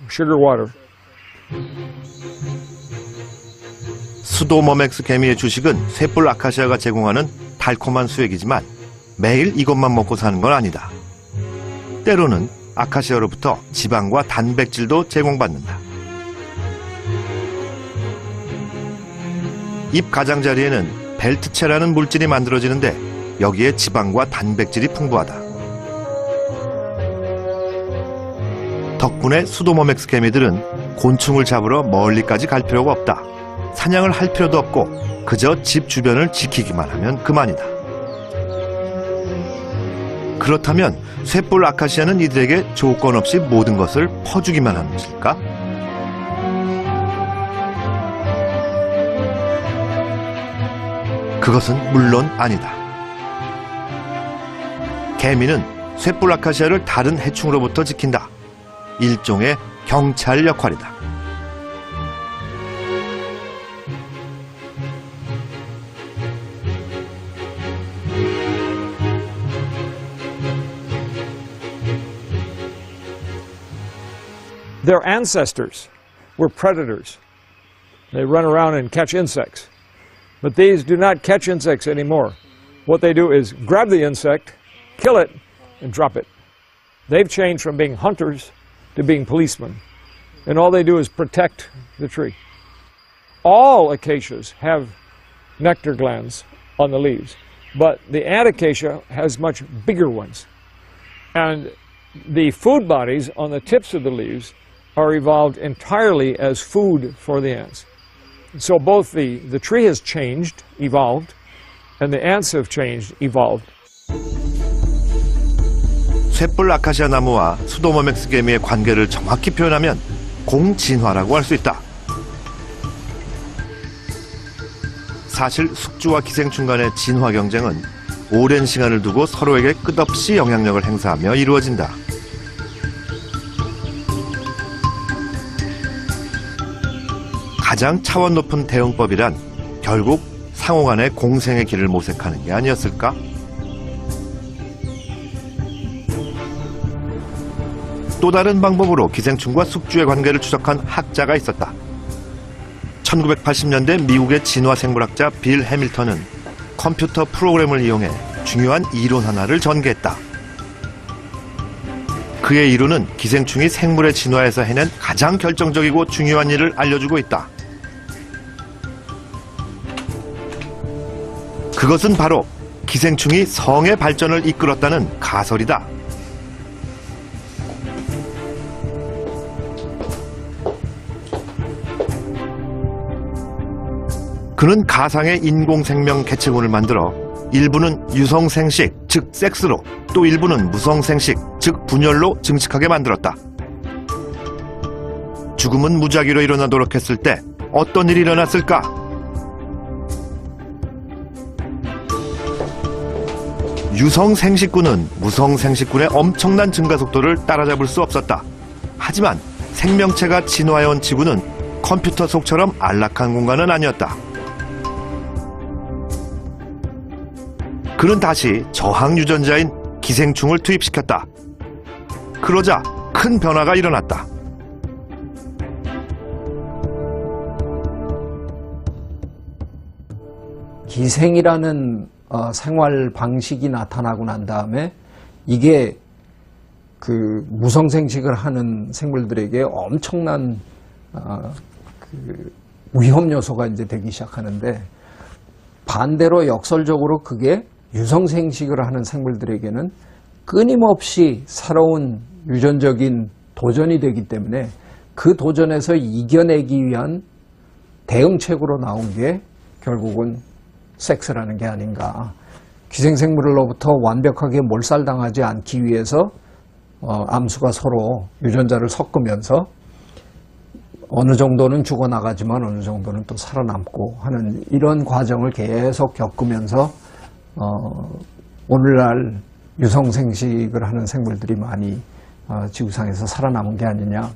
sugar water. 수도머맥스 개미의 주식은 쇳불 아카시아가 제공하는 달콤한 수액이지만 매일 이것만 먹고 사는 건 아니다. 때로는 아카시아로부터 지방과 단백질도 제공받는다. 잎 가장자리에는 벨트체라는 물질이 만들어지는데 여기에 지방과 단백질이 풍부하다. 덕분에 수도머맥스 개미들은 곤충을 잡으러 멀리까지 갈 필요가 없다. 사냥을 할 필요도 없고 그저 집 주변을 지키기만 하면 그만이다. 그렇다면 쇳불 아카시아는 이들에게 조건 없이 모든 것을 퍼주기만 하는 것일까? 그것은 물론 아니다. 개미는 쇳불 아카시아를 다른 해충으로부터 지킨다. 일종의 경찰 역할이다. Their ancestors were predators. They run around and catch insects. But these do not catch insects anymore. What they do is grab the insect, kill it, and drop it. They've changed from being hunters to being policemen. And all they do is protect the tree. All acacias have nectar glands on the leaves, but the ant acacia has much bigger ones. And the food bodies on the tips of the leaves are evolved entirely as food for the ants. So both the tree has changed, evolved, and the ants have changed, evolved. 쇳불 아카시아 나무와 수도머맥스 개미의 관계를 정확히 표현하면 공진화라고 할 수 있다. 사실 숙주와 기생충 간의 진화 경쟁은 오랜 시간을 두고 서로에게 끝없이 영향력을 행사하며 이루어진다. 가장 차원 높은 대응법이란 결국 상호 간의 공생의 길을 모색하는 게 아니었을까? 또 다른 방법으로 기생충과 숙주의 관계를 추적한 학자가 있었다. 1980년대 미국의 진화생물학자 빌 해밀턴은 컴퓨터 프로그램을 이용해 중요한 이론 하나를 전개했다. 그의 이론은 기생충이 생물의 진화에서 해낸 가장 결정적이고 중요한 일을 알려주고 있다. 그것은 바로 기생충이 성의 발전을 이끌었다는 가설이다. 그는 가상의 인공생명 개체군을 만들어 일부는 유성생식, 즉 섹스로, 또 일부는 무성생식, 즉 분열로 증식하게 만들었다. 죽음은 무작위로 일어나도록 했을 때 어떤 일이 일어났을까? 유성생식군은 무성생식군의 엄청난 증가 속도를 따라잡을 수 없었다. 하지만 생명체가 진화해온 지구는 컴퓨터 속처럼 안락한 공간은 아니었다. 그는 다시 저항 유전자인 기생충을 투입시켰다. 그러자 큰 변화가 일어났다. 기생이라는 생활 방식이 나타나고 난 다음에 이게 그 무성생식을 하는 생물들에게 엄청난 그 위험 요소가 이제 되기 시작하는데, 반대로 역설적으로 그게 유성생식을 하는 생물들에게는 끊임없이 새로운 유전적인 도전이 되기 때문에 그 도전에서 이겨내기 위한 대응책으로 나온 게 결국은 섹스라는 게 아닌가. 기생생물로부터 완벽하게 몰살당하지 않기 위해서 암수가 서로 유전자를 섞으면서 어느 정도는 죽어나가지만 어느 정도는 또 살아남고 하는 이런 과정을 계속 겪으면서 오늘날 유성생식을 하는 생물들이 많이 지구상에서 살아남은 게 아니냐.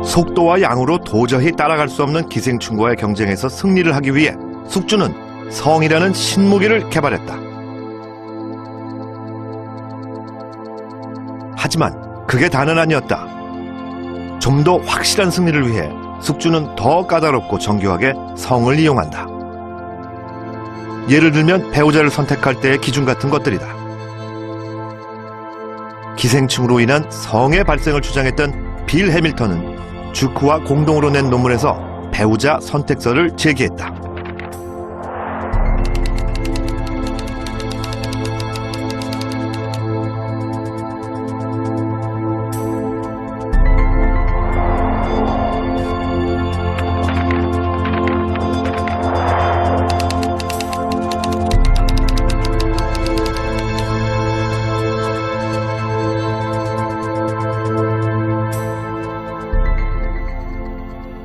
속도와 양으로 도저히 따라갈 수 없는 기생충과의 경쟁에서 승리를 하기 위해 숙주는 성이라는 신무기를 개발했다. 하지만 그게 다는 아니었다. 좀 더 확실한 승리를 위해 숙주는 더 까다롭고 정교하게 성을 이용한다. 예를 들면 배우자를 선택할 때의 기준 같은 것들이다. 기생충으로 인한 성의 발생을 주장했던 빌 해밀턴은 주크와 공동으로 낸 논문에서 배우자 선택서를 제기했다.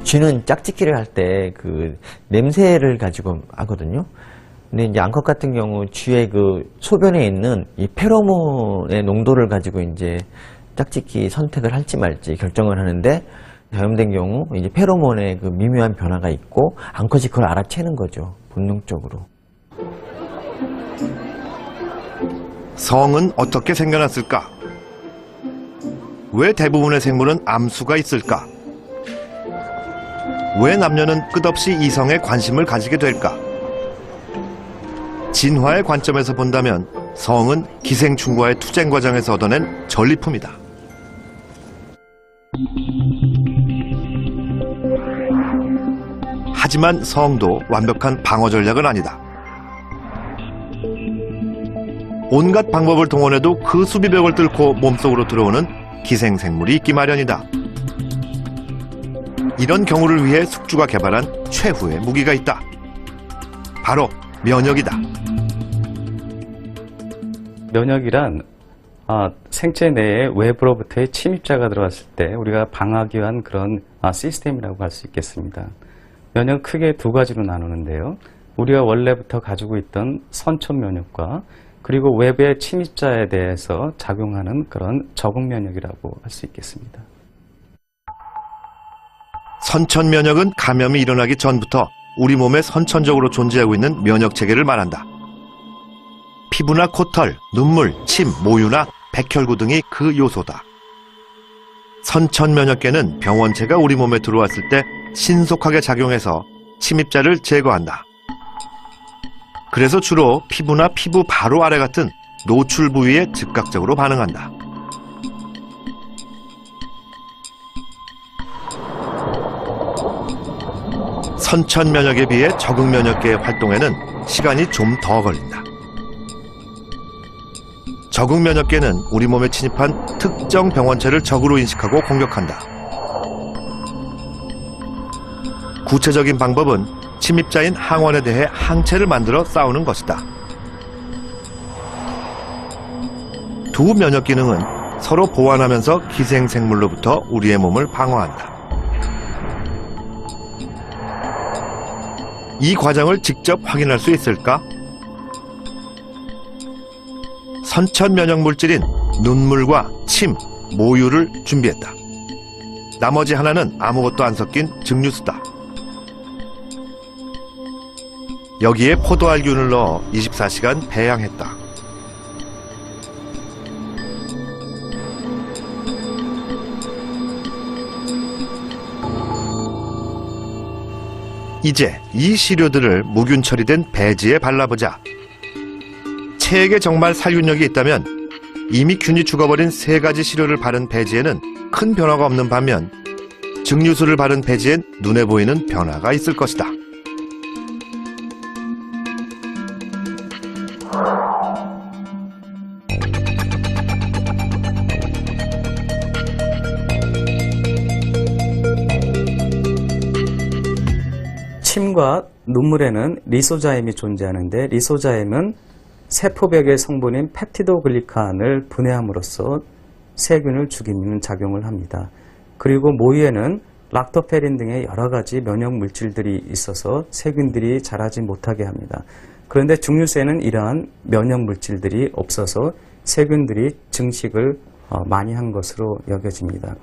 쥐는 짝짓기를 할 때 그 냄새를 가지고 하거든요. 근데 이제 암컷 같은 경우 쥐의 그 소변에 있는 이 페로몬의 농도를 가지고 이제 짝짓기 선택을 할지 말지 결정을 하는데, 자염된 경우 이제 페로몬의 그 미묘한 변화가 있고 암컷이 그걸 알아채는 거죠, 본능적으로. 성은 어떻게 생겨났을까? 왜 대부분의 생물은 암수가 있을까? 왜 남녀는 끝없이 이성에 관심을 가지게 될까? 진화의 관점에서 본다면 성은 기생충과의 투쟁 과정에서 얻어낸 전리품이다. 하지만 성도 완벽한 방어 전략은 아니다. 온갖 방법을 동원해도 그 수비벽을 뚫고 몸속으로 들어오는 기생생물이 있기 마련이다. 이런 경우를 위해 숙주가 개발한 최후의 무기가 있다. 바로 면역이다. 면역이란 생체 내에 외부로부터의 침입자가 들어왔을 때 우리가 방어하기 위한 그런 시스템이라고 할 수 있겠습니다. 면역은 크게 두 가지로 나누는데요. 우리가 원래부터 가지고 있던 선천 면역과 그리고 외부의 침입자에 대해서 작용하는 그런 적응 면역이라고 할 수 있겠습니다. 선천 면역은 감염이 일어나기 전부터 우리 몸에 선천적으로 존재하고 있는 면역 체계를 말한다. 피부나 코털, 눈물, 침, 모유나 백혈구 등이 그 요소다. 선천 면역계는 병원체가 우리 몸에 들어왔을 때 신속하게 작용해서 침입자를 제거한다. 그래서 주로 피부나 피부 바로 아래 같은 노출 부위에 즉각적으로 반응한다. 선천 면역에 비해 적응 면역계의 활동에는 시간이 좀 더 걸린다. 적응 면역계는 우리 몸에 침입한 특정 병원체를 적으로 인식하고 공격한다. 구체적인 방법은 침입자인 항원에 대해 항체를 만들어 싸우는 것이다. 두 면역 기능은 서로 보완하면서 기생생물로부터 우리의 몸을 방어한다. 이 과정을 직접 확인할 수 있을까? 선천 면역 물질인 눈물과 침, 모유를 준비했다. 나머지 하나는 아무것도 안 섞인 증류수다. 여기에 포도알균을 넣어 24시간 배양했다. 이제 이 시료들을 무균 처리된 배지에 발라보자. 체액에 정말 살균력이 있다면 이미 균이 죽어버린 3가지 시료를 바른 배지에는 큰 변화가 없는 반면 증류수를 바른 배지엔 눈에 보이는 변화가 있을 것이다. 침과 눈물에는 리소자임이 존재하는데, 리소자임은 세포벽의 성분인 펩티도글리칸을 분해함으로써 세균을 죽이는 작용을 합니다. 그리고 모유에는 락토페린 등의 여러 가지 면역 물질들이 있어서 세균들이 자라지 못하게 합니다. 그런데 증류수에는 이러한 면역 물질들이 없어서 세균들이 증식을 많이 한 것으로 여겨집니다.